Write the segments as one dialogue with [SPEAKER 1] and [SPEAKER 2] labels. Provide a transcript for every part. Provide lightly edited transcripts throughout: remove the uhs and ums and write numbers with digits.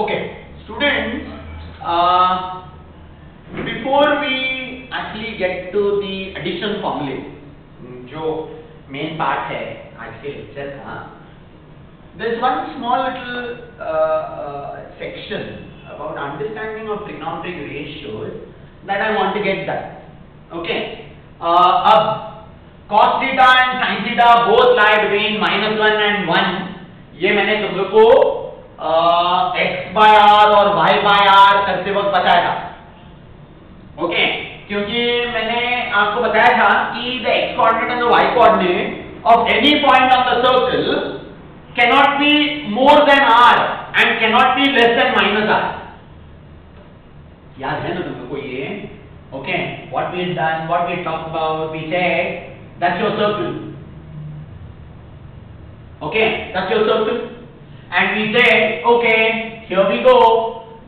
[SPEAKER 1] Okay, students, before we actually get to the addition formula, जो main part है आज के lecture का, there is one small little section about understanding of trigonometric ratios that I want to get done. Okay, अब cos theta and sin theta both lie between -1 and 1. ये मैंने तुम लोग को x by r और y by r करते वक्त बताया था. ओके, क्योंकि मैंने आपको बताया था कि the x coordinate and the y coordinate of any point on the circle cannot be more than r and cannot be less than -r. याद है ना तुम लोग को ये? Okay, what we done, what we talked about, we said that's your circle. Okay, that's your circle. And we said, okay, here we go.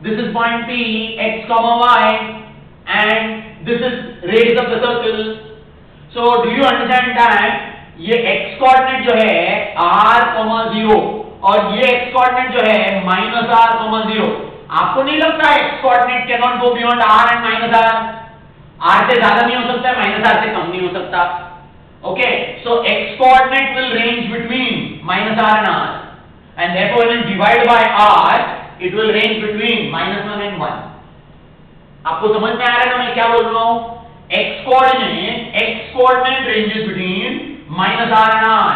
[SPEAKER 1] This is point P, x comma y, and this is radius of the circle. So, do you understand that ये x coordinate जो है r, 0 और ये x coordinate जो है -r, 0. आपको नहीं लगता x coordinate cannot go beyond r and -r? r से ज्यादा नहीं हो सकता है, -r से कम नहीं हो सकता. Okay, so x coordinate will range between -r and r, and therefore when you divide by r, it will range between -1 and 1. आपको समझ में आ रहा है ना मैं क्या बोल रहा हूँ? x coordinate ranges between -r and r.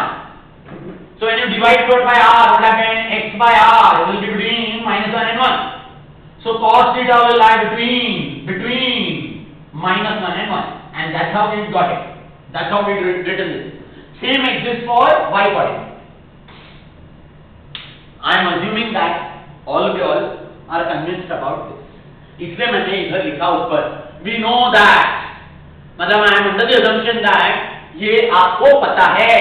[SPEAKER 1] So when you divide it by r, what happens? X by r will be between -1 and 1. So cos theta will lie between -1 and 1, and that's how we got it. That's how we written this. Same exists for y coordinate. I am assuming that all of you all are convinced about this. इसलिए मैंने इधर लिखा ऊपर. We know that. मतलब I am under the assumption that ये आपको पता है.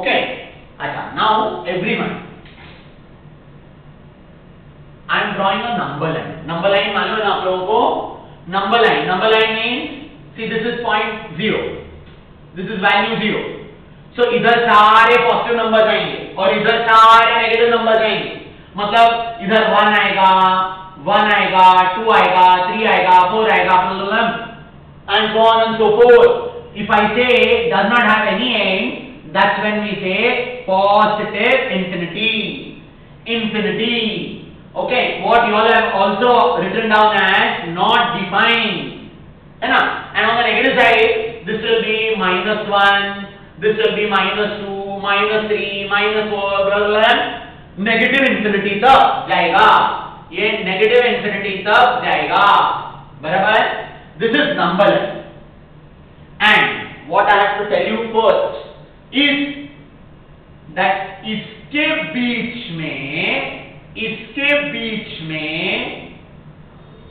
[SPEAKER 1] Okay. अच्छा. Now everyone. I am drawing a number line. Number line मालूम है ना आप लोगों को? Number line. Number line means see this is point 0. This is value 0. So इधर सारे पॉजिटिव नंबर आएंगे और इधर सारे नेगेटिव नंबर आएंगे. मतलब इधर 1 आएगा, 2 आएगा, 3 आएगा, 4 आएगा, and so on and so forth. If I say does not have any end, that's when we say positive infinity. Infinity. Okay, what you all have also written down as not defined. है ना? And on the negative side, this will be -1, this will be -2, -3, -4, blah blah blah. Negative infinity तक जाएगा. ये negative infinity तक जाएगा. बराबर? This is number line. And what I have to tell you first is that इसके बीच में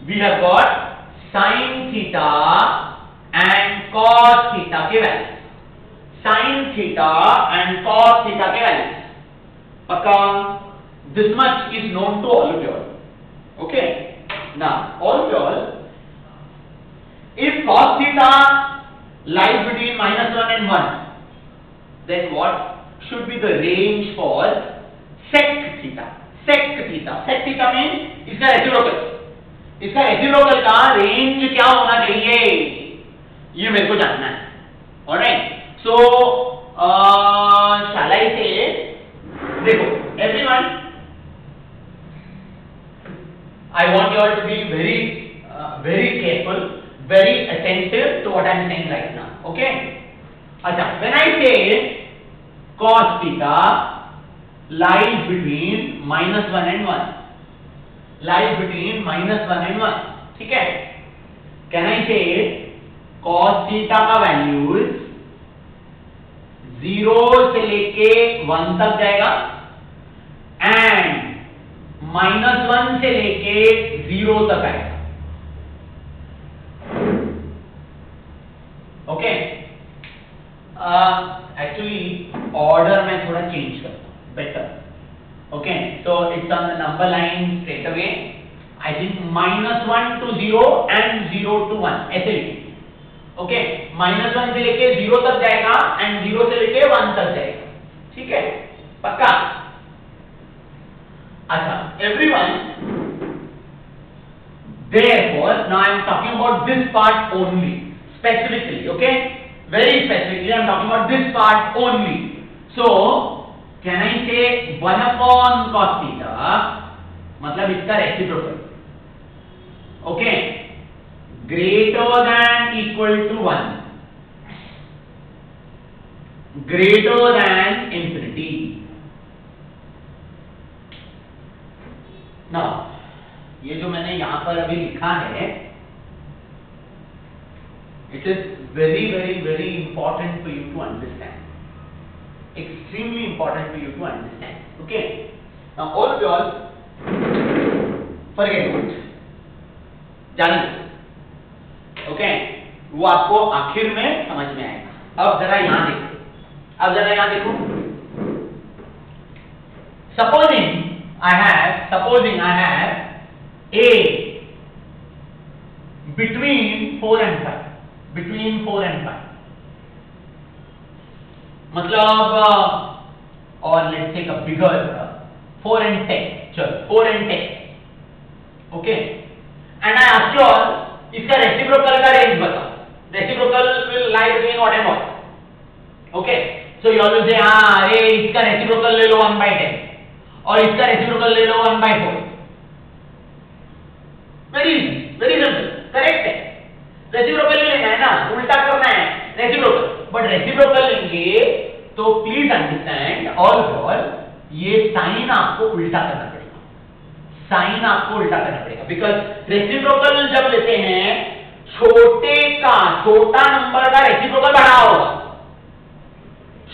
[SPEAKER 1] we have got sin theta and cos theta के value. sin theta and cos theta के वैल्यू. पक्का? This much is known to all of you all. Okay? Now, all of you all, if cos theta lies between -1 and 1, then what should be the range for sec theta? Sec theta. Sec theta means इसका reciprocal. इसका reciprocal का range क्या होना चाहिए? ये मेरे को जानना है. Alright? So, shall I say? देखो, everyone, I want you all to be very careful, very attentive to what I am saying right now. Okay? अच्छा, when I say cos theta lies between -1 and 1, lies between -1 and 1, ठीक है? Can I say cos theta का values 0 से लेके 1 तक जाएगा and -1 से लेके 0 तक आएगा. ओके, एक्चुअली ऑर्डर में थोड़ा चेंज करता हूं, better. Okay, so it's on the number line straight away. I think -1 to 0 and 0 to 1 ऐसे लिखिए. ओके, -1 से लेके 0 तक जाएगा एंड 0 से लेके 1 तक जाएगा. ठीक है? पक्का? अच्छा, everyone. Therefore, now I am talking about this part only, specifically, okay? Very specifically, I am talking about this part only. So, can I say 1 upon cos theta? मतलब इसका reciprocal, okay? Greater than equal to 1. Greater than infinity. Now, ये जो मैंने यहां पर अभी लिखा है, it is very very very important for you to understand, extremely important for you to understand, okay? Now all of you all forget it, जान लो, okay? वो आपको आखिर में समझ में आएगा। अब जरा यहां देखो, supposing I have a between 4 and 5, मतलब और let's take a bigger 4 and 10, चलो 4 and 10, okay? And I ask you all, इसका रेसिप्रोकल का रेंज बताओ। Reciprocal will lie between what and what, okay? So you all will say, हाँ अरे इसका reciprocal ले लो 1/10 और इसका रेसिप्रोकल ले लो 1/4। वेरी सिंपल, करेक्ट है। रेसिप्रोकल ही लेना है ना, उल्टा करना है रेसिप्रोकल, बट रेसिप्रोकल लेंगे तो प्लीज अंडरस्टैंड ऑल, ये साइन आपको उल्टा करना पड़ेगा, बिकॉज रेसिप्रोकल जब लेते हैं छोटा नंबर का रेसिप्रोकल बड़ा होगा,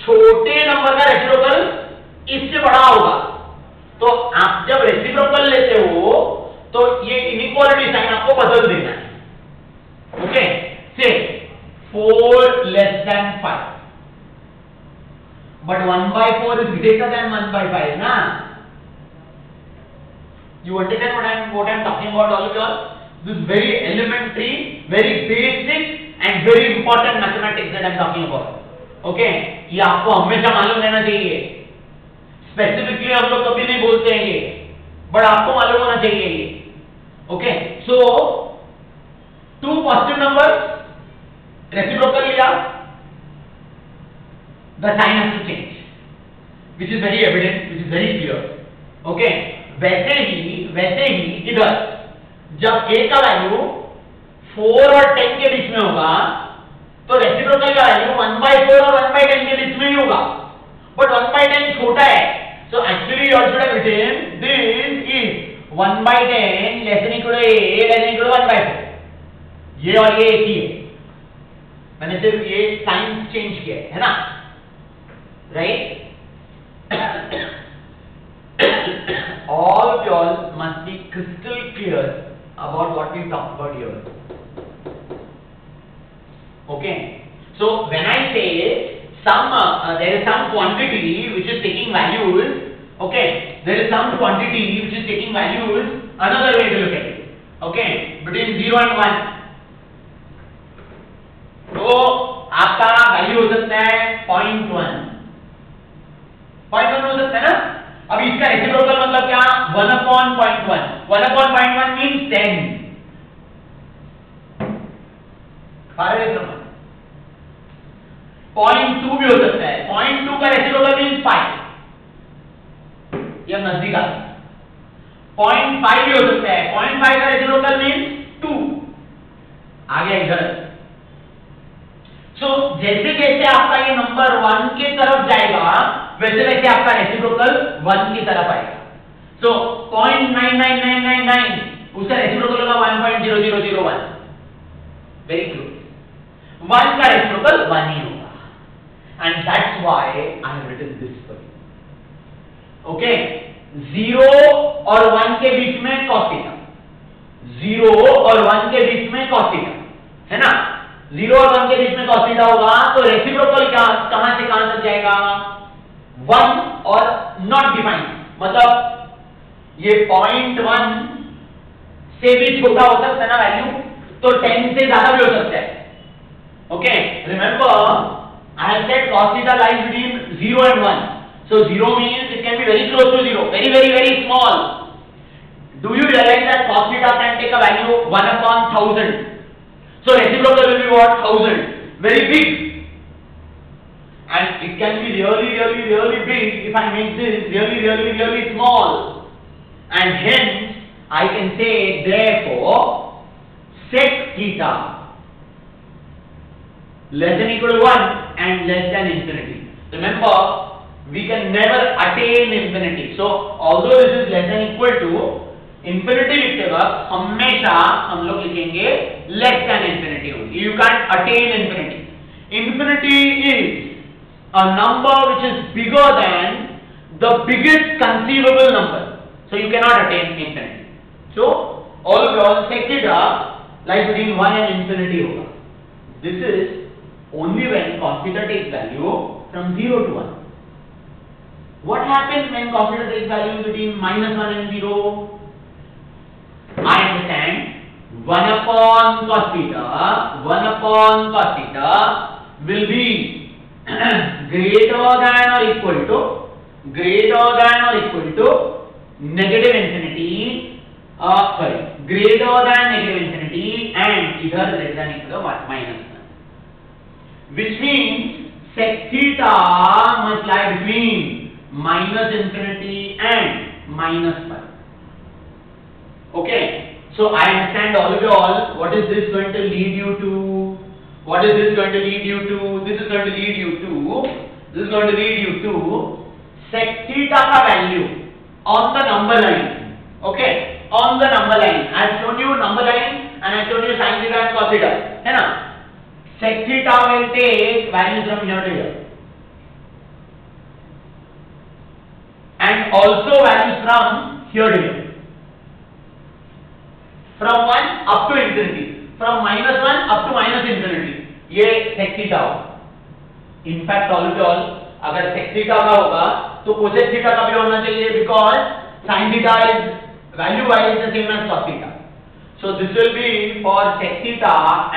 [SPEAKER 1] छोटे नंबर का रेसिप्रोकल इससे बड़ा होगा। तो आप जब रेसिप्रोकल लेते हो तो ये इनइक्वालिटी साइन आपको बदल देना है, ओके? से 4 less than 5, but 1/4 is greater than 1/5 ना? You understand what I am talking about, all of you all? This is very elementary, very basic and very important mathematics that I am talking about, okay? ये आपको हमेशा मालूम रहना चाहिए। Specifically हम लोग कभी नहीं बोलते हैं ये, बट आपको मालूम होना चाहिए ये, okay? So 2 positive numbers reciprocal लिया, the sign has to change, which is very evident, which is very clear, okay? वैसे ही इधर जब a का वैल्यू 4 और 10 के बीच में होगा तो रेसिप्रोकल का वैल्यू 1/4 और 1/10 के बीच में ही होगा, बट 1/10 छोटा है, so actually you should have written this is 1/10 less than equal to a less than equal to 1/4. ये और ये एक ही है, मैंने सिर्फ ये साइन चेंज किया है ना, right? All of y'all must be crystal clear about what we talked about here, okay? So when I say there is some quantity which is taking values, okay? There is some quantity which is taking values, another way to look at it, okay? Between 0 and 1, तो आपका value हो सकता है 0.1 हो सकता है ना? अब इसका रेसिप्रोकल मतलब क्या? 1 upon 0.1, 1 upon 0.1 means 10, far away from 1. 0.2 भी हो सकता है, 0.2 का रेसिप्रोकल मींस 5, ये नजदीक आ गया। 0.5 भी हो सकता है, 0.5 का रेसिप्रोकल मींस 2, आ गया इधर। सो जैसे जैसे आपका ये नंबर 1 की तरफ जाएगा वैसे वैसे आपका रेसिप्रोकल 1 की तरफ आएगा। सो 0.99999 उसका रेसिप्रोकल होगा 1.0001, वेरी क्लोज। 1 का रेसिप्रोकल 1 ही होगा, and that's why I have written this for you, okay? 0 और 1 के बीच में cos थीटा, 0 और 1 के बीच में cos थीटा, है ना? 0 और 1 के बीच में cos थीटा होगा, तो रेसिप्रोकल कहां से कहां तक जाएगा? 1 और नॉट डिफाइंड, मतलब ये 0.1 से भी छोटा हो सकता है ना वैल्यू, तो 10 से ज्यादा भी हो सकता है, okay? Remember I have said cos theta lies between 0 and 1, So 0 means it can be very close to 0, very very very small. Do you realize that cos theta can take a value 1 upon 1000? So reciprocal will be what? 1000, very big. And it can be really big if I make this really small. And hence I can say therefore sec theta less than equal to 1 and less than infinity. Remember, we can never attain infinity. So although this is less than equal to infinity लिखते वक्त हमेशा हम लोग लिखेंगे less than infinity only. You can't attain infinity. Infinity is a number which is bigger than the biggest conceivable number. So you cannot attain infinity. So all of y'all sec theta lies between 1 and infinity होगा. This is only when cos theta takes value from 0 to 1. What happens when cos theta takes value between -1 and 0? I understand 1 upon cos theta will be greater than or equal to negative infinity, greater than negative infinity and either less than equal to -1, which means sec theta must lie between -infinity and -1. Okay, so I understand all of you all. What is this going to lead you to? What is this going to lead you to? This is going to lead you to sec theta का value on the number line. Okay, on the number line. I have shown you number line and I have shown you sin theta and cos theta. है ना? Sec theta will take values from here to here, and also values from here to here. From 1 up to infinity, from -1 up to -infinity, ये sec theta होगा. In fact, all अगर sec theta का होगा तो cosec theta का भी होना चाहिए, because sin theta is value wise the same as cos theta. So this will be for sec theta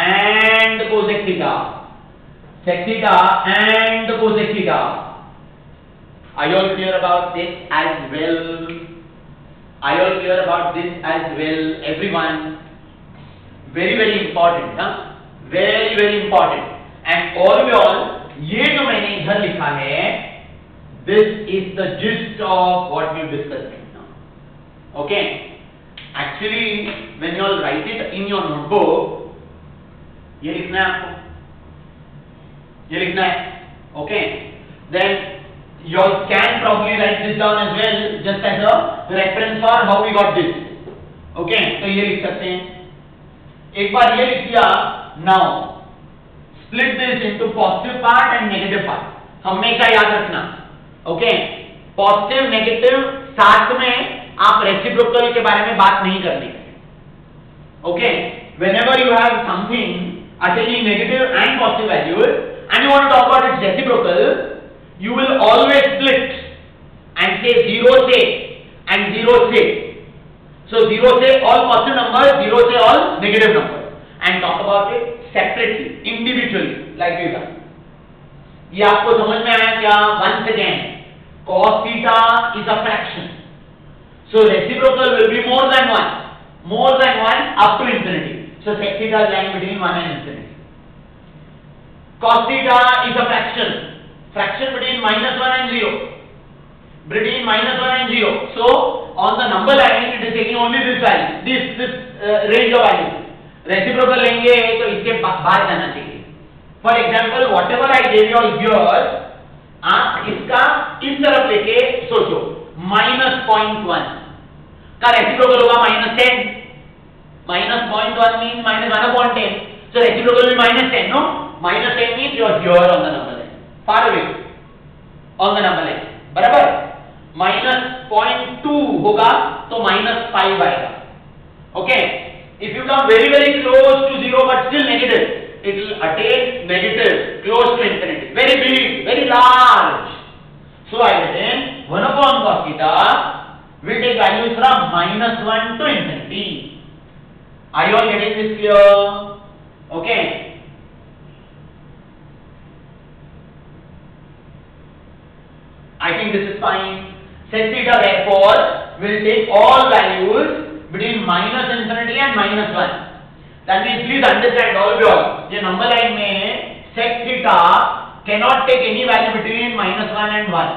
[SPEAKER 1] and cosec theta. Sec theta and cosec theta. Are you all clear about this as well? Are you all clear about this as well, everyone? Very important, huh? Very important. And all of you all, ये जो मैंने इधर लिखा है, this is the gist of what we discussed right now. Okay? Actually, when you all write it in your notebook, ये लिखना है आपको, ये लिखना है. Okay? Then you all can probably write this down as well, just as a reference for how we got this. Okay, तो ये लिख सकते हैं. एक बार ये लिख दिया. Now split this into positive part and negative part. हमेशा याद रखना. Okay, positive negative साथ में आप reciprocal के बारे में बात नहीं करनी. Okay, whenever you have something attaining negative and positive values and you want to talk about its reciprocal, you will always split and say 0 say and 0 say. So 0 say all positive numbers, 0 say all negative numbers, and talk about it separately, individually, like we have. ये आपको समझ में आया क्या? Once again, cos theta is a fraction, so reciprocal will be more than 1 up to infinity. So sec theta is lying between 1 and infinity. Cos theta is a fraction between -1 and 0. Between -1 and 0. So on the number line it is taking only this value, this range of values. Reciprocal लेंगे तो इसके बाहर जाना चाहिए. For example, whatever I gave you here, आप इसका इस तरफ लेके सोचो. -0.1 का reciprocal होगा -10. -0.1 means -1/10. So reciprocal will be -10, no? -10 means you are here on the number line, far away on the number line. बराबर. -0.2 होगा तो -5 आएगा. Okay. If you come very close to 0 but still negative, it will attain negative close to infinity. Very big, very large. So I written 1 upon cos theta will take values from -1 to infinity. Are you all getting this clear? Okay. I I think this is fine. Sec theta therefore will take all values between minus infinity and minus 1. That means please understand all of you all. ये number line में sec theta cannot take any value between minus 1 and 1.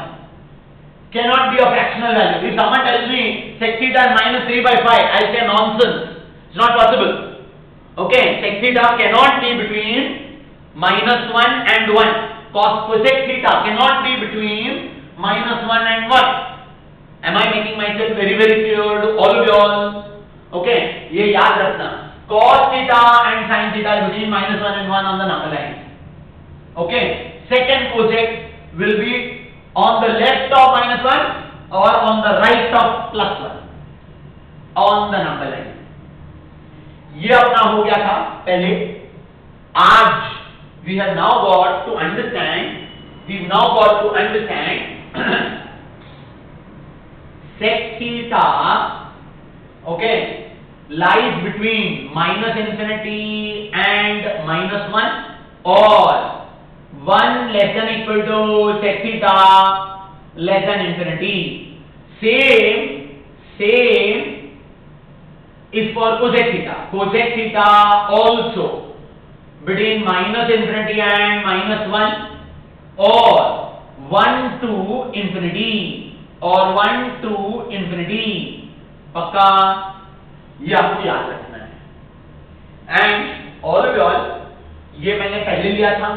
[SPEAKER 1] Cannot be a fractional value. If someone tells me sec theta is minus 3 by 5, I'll say nonsense. It's not possible. Okay, sec theta cannot be between minus 1 and 1. Cosec theta cannot be between minus 1 and 1. Am I making myself very clear to all of you all? Okay, ये याद रखना. Cos theta and sin theta is between minus 1 and 1 on the number line. Okay, second cosec will be on the left of minus 1 or on the right of plus 1 on the number line. ये अपना हो गया था पहले. आज we have now got to understand sec theta, okay, lies between minus infinity and minus 1 or 1 less than equal to sec theta less than infinity. Same is for cosec theta. Cosec theta also between minus infinity and minus 1 or 1 to infinity or 1 to infinity. पक्का ये आपको याद रखना है. And all of all ये मैंने पहले लिया था.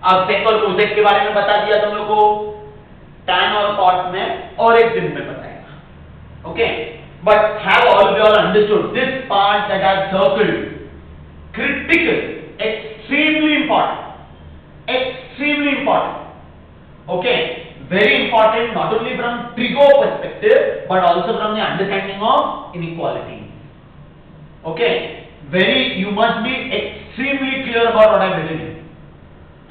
[SPEAKER 1] अब सेक और कोसेक के बारे में बता दिया तुम लोग को. tan और cot में और एक दिन में बताएगा. Okay, but have all of all understood this part that I circled. Critical, extremely important. Okay, very important not only from trigo perspective but also from the understanding of inequality. Okay, you must be extremely clear about what I am written here.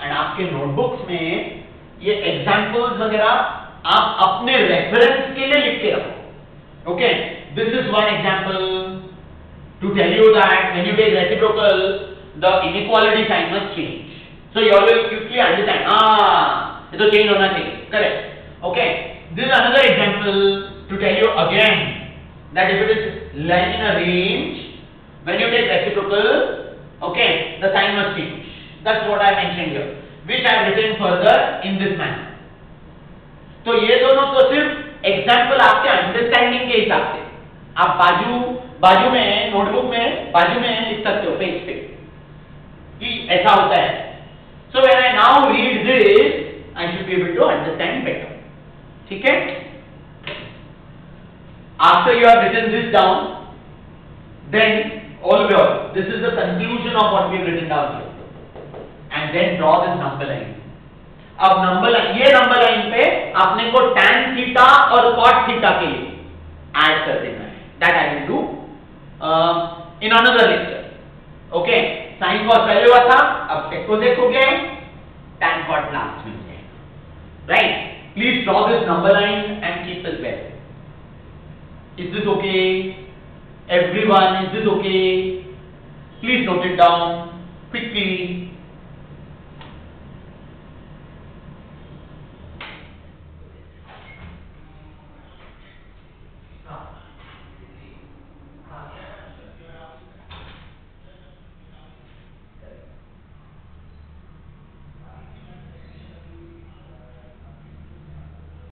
[SPEAKER 1] And आपके notebooks में ये examples वगैरह आप अपने reference के लिए लिख के रखो. Okay, this is one example to tell you that when you take reciprocal, the inequality sign must change. So you all will quickly understand. ये तो change होना चाहिए. Correct. Okay. This is another example to tell you again that if it is lying in a range, when you take reciprocal, okay, the sign must change. That's what I mentioned here, which I have written further in this manner. तो ये दोनों तो सिर्फ example आपके understanding के हिसाब से. आप बाजू में नोटबुक में बाजू में लिख सकते हो पेज पे कि ऐसा होता है. So when I now read this, I should be able to understand better. ठीक है? After you have written this down, then all over, this is the conclusion of what we have written down here. And then draw this number line. अब ये number line पे आपने को tan theta और cot theta के लिए add कर देना है. That I will do in another lecture. Okay, sin cos पहले हुआ था, अब sec cosec हो गया है, tan cot लास्ट में हो जाएगा. Right? Please draw this number line and keep this well. Is this okay? Everyone, is this okay? Please note it down quickly.